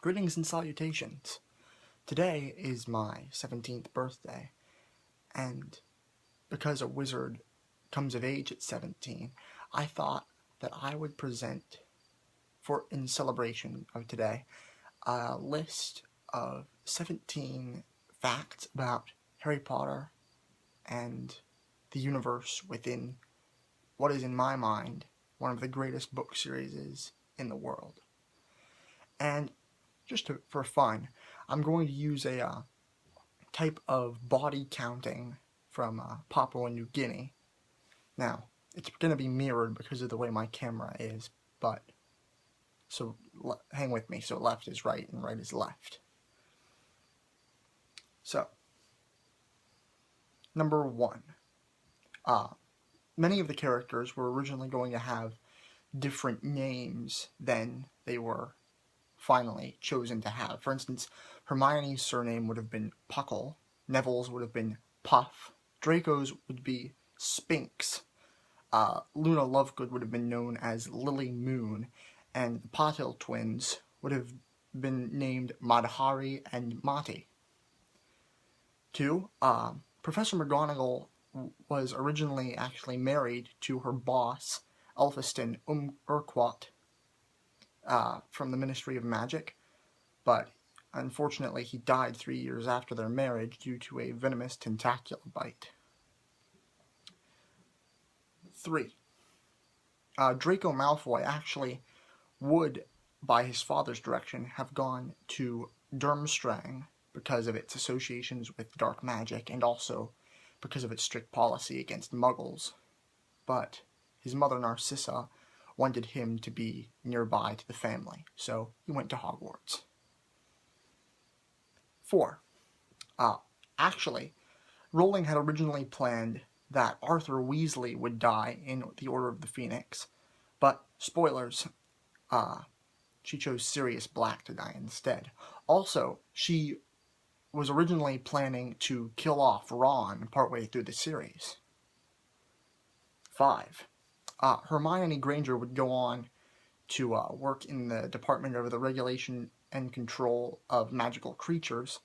Greetings and salutations. Today is my 17th birthday, and because a wizard comes of age at 17, I thought that I would present, in celebration of today, a list of 17 facts about Harry Potter and the universe within what is, in my mind, one of the greatest book series in the world. And for fun, I'm going to use a type of body counting from Papua New Guinea. Now, it's going to be mirrored because of the way my camera is, but so hang with me. So left is right and right is left. So, number 1. Many of the characters were originally going to have different names than they were finally chosen to have. For instance, Hermione's surname would have been Puckle, Neville's would have been Puff, Draco's would be Spinks, Luna Lovegood would have been known as Lily Moon, and the Patil twins would have been named Madhari and Mati. 2. Professor McGonagall was originally actually married to her boss, Elphiston Urquhart, from the Ministry of Magic, but unfortunately he died 3 years after their marriage due to a venomous tentacular bite. 3. Draco Malfoy actually would, by his father's direction, have gone to Durmstrang because of its associations with dark magic and also because of its strict policy against muggles, but his mother Narcissa wanted him to be nearby to the family, so he went to Hogwarts. 4. Actually, Rowling had originally planned that Arthur Weasley would die in the Order of the Phoenix, but, spoilers, she chose Sirius Black to die instead. Also, she was originally planning to kill off Ron partway through the series. 5. Hermione Granger would go on to work in the Department of the Regulation and Control of Magical Creatures,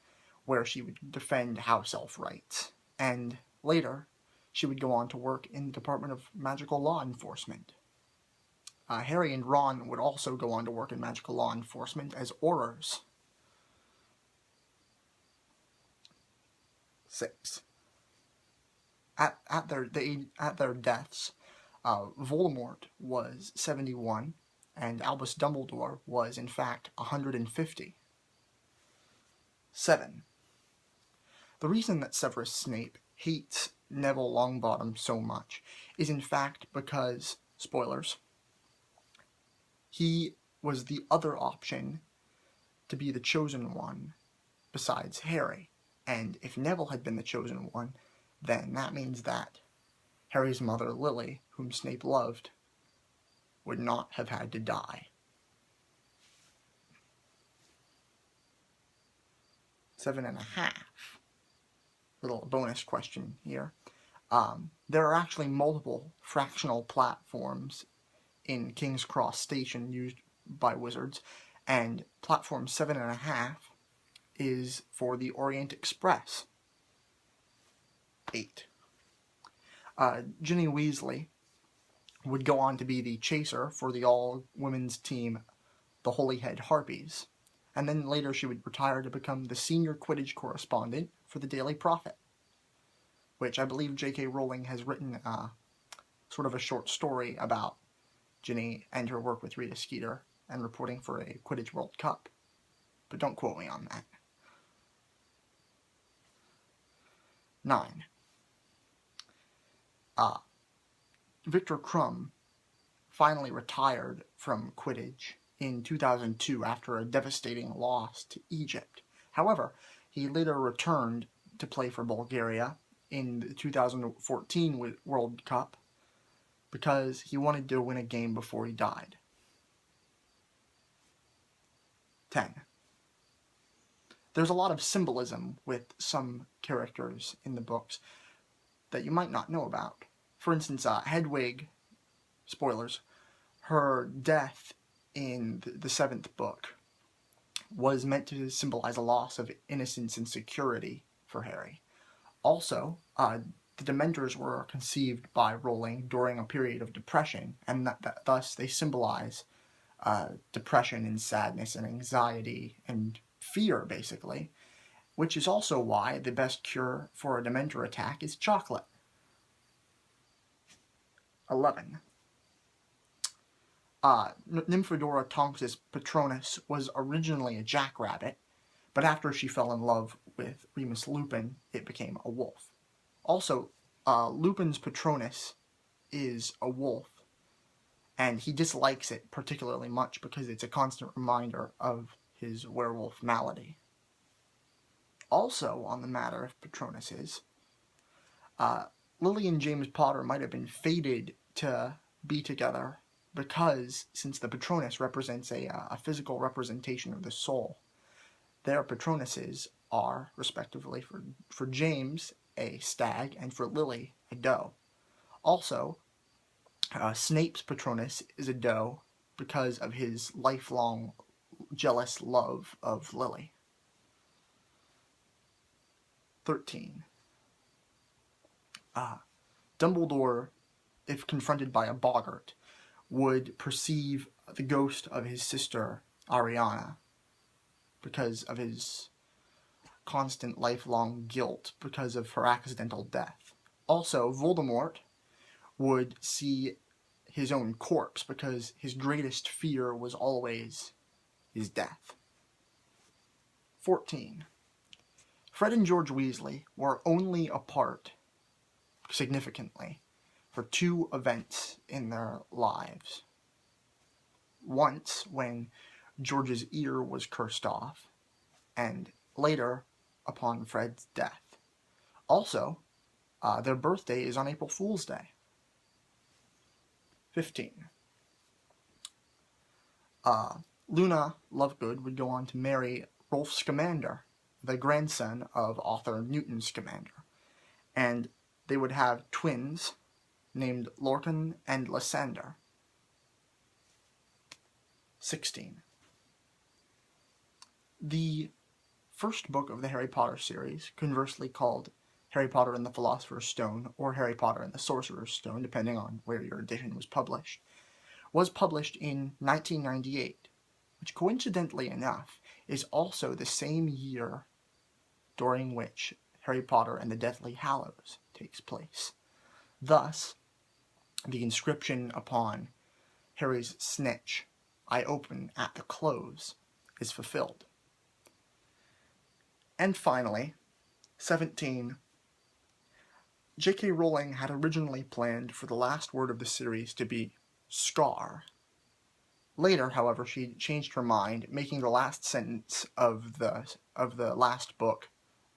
where she would defend house elf rights. And later, she would go on to work in the Department of Magical Law Enforcement. Harry and Ron would also go on to work in magical law enforcement as Aurors. 6. At their deaths, Voldemort was 71, and Albus Dumbledore was, in fact, 150. 7. The reason that Severus Snape hates Neville Longbottom so much is, in fact, because, spoilers, he was the other option to be the chosen one besides Harry, and if Neville had been the chosen one, then that means that Harry's mother, Lily, whom Snape loved, would not have had to die. 7.5. Little bonus question here. There are actually multiple fractional platforms in King's Cross Station used by wizards, and platform 7.5 is for the Orient Express. 8. Ginny Weasley would go on to be the chaser for the all-women's team, the Holyhead Harpies, and then later she would retire to become the senior Quidditch correspondent for the Daily Prophet, which I believe J.K. Rowling has written sort of a short story about Ginny and her work with Rita Skeeter and reporting for a Quidditch World Cup, but don't quote me on that. 9. Victor Krum finally retired from Quidditch in 2002 after a devastating loss to Egypt. However, he later returned to play for Bulgaria in the 2014 World Cup because he wanted to win a game before he died. 10. There's a lot of symbolism with some characters in the books that you might not know about. For instance, Hedwig, spoilers, her death in the 7th book was meant to symbolize a loss of innocence and security for Harry. Also, the Dementors were conceived by Rowling during a period of depression, and thus they symbolize depression and sadness and anxiety and fear, basically, which is also why the best cure for a Dementor attack is chocolate. 11. Nymphadora Tonks's Patronus was originally a jackrabbit, but after she fell in love with Remus Lupin, it became a wolf. Also, Lupin's Patronus is a wolf, and he dislikes it particularly much because it's a constant reminder of his werewolf malady. Also, on the matter of Patronuses, Lily and James Potter might have been fated to be together because, since the Patronus represents a physical representation of the soul, their Patronuses are, respectively, for James, a stag, and for Lily, a doe. Also, Snape's Patronus is a doe because of his lifelong jealous love of Lily. 13. Dumbledore, if confronted by a boggart, would perceive the ghost of his sister, Ariana, because of his constant lifelong guilt because of her accidental death. Also, Voldemort would see his own corpse because his greatest fear was always his death. 14. Fred and George Weasley were only apart, significantly, for 2 events in their lives. Once, when George's ear was cursed off, and later, upon Fred's death. Also, their birthday is on April Fool's Day. 15. Luna Lovegood would go on to marry Rolf Scamander, the grandson of author Newton Scamander, and they would have twins named Lorcan and Lysander. 16. The first book of the Harry Potter series, conversely called Harry Potter and the Philosopher's Stone or Harry Potter and the Sorcerer's Stone, depending on where your edition was published in 1998, which coincidentally enough is also the same year during which Harry Potter and the Deathly Hallows takes place. Thus, the inscription upon Harry's snitch, "I open at the close," is fulfilled. And finally, 17. J.K. Rowling had originally planned for the last word of the series to be Scar. Later, however, she changed her mind, making the last sentence of the last book,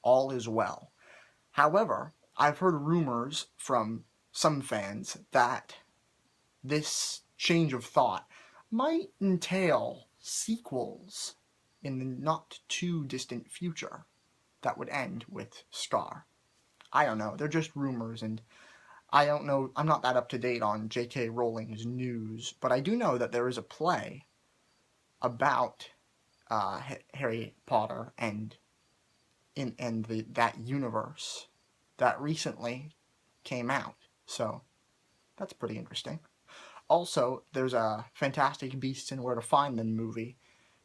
"All is well." However, I've heard rumors from some fans that this change of thought might entail sequels in the not-too-distant future that would end with Scar. I don't know. They're just rumors, and I don't know. I'm not that up-to-date on J.K. Rowling's news, but I do know that there is a play about Harry Potter and that universe that recently came out. So that's pretty interesting. Also, there's a Fantastic Beasts and Where to Find Them movie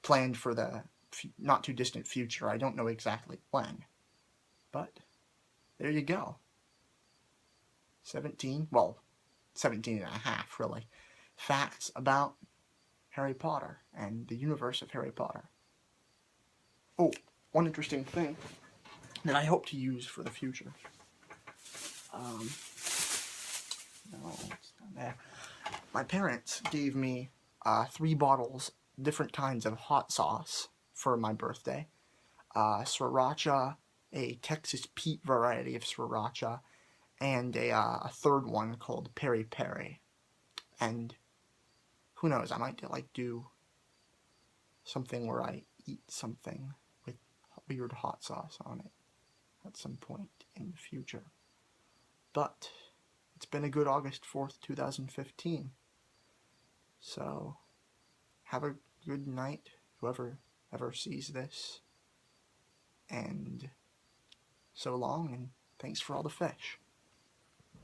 planned for the not-too-distant future. I don't know exactly when. But there you go. 17 and a half, really. Facts about Harry Potter and the universe of Harry Potter. Oh, one interesting thing that I hope to use for the future. No, it's not there. My parents gave me 3 bottles, different kinds of hot sauce for my birthday. Sriracha, a Texas Pete variety of sriracha, and a third one called Peri Peri. And who knows, I might do something where I eat something with weird hot sauce on it at some point in the future. But it's been a good August 4th, 2015. So, have a good night, whoever ever sees this. And so long, and thanks for all the fish.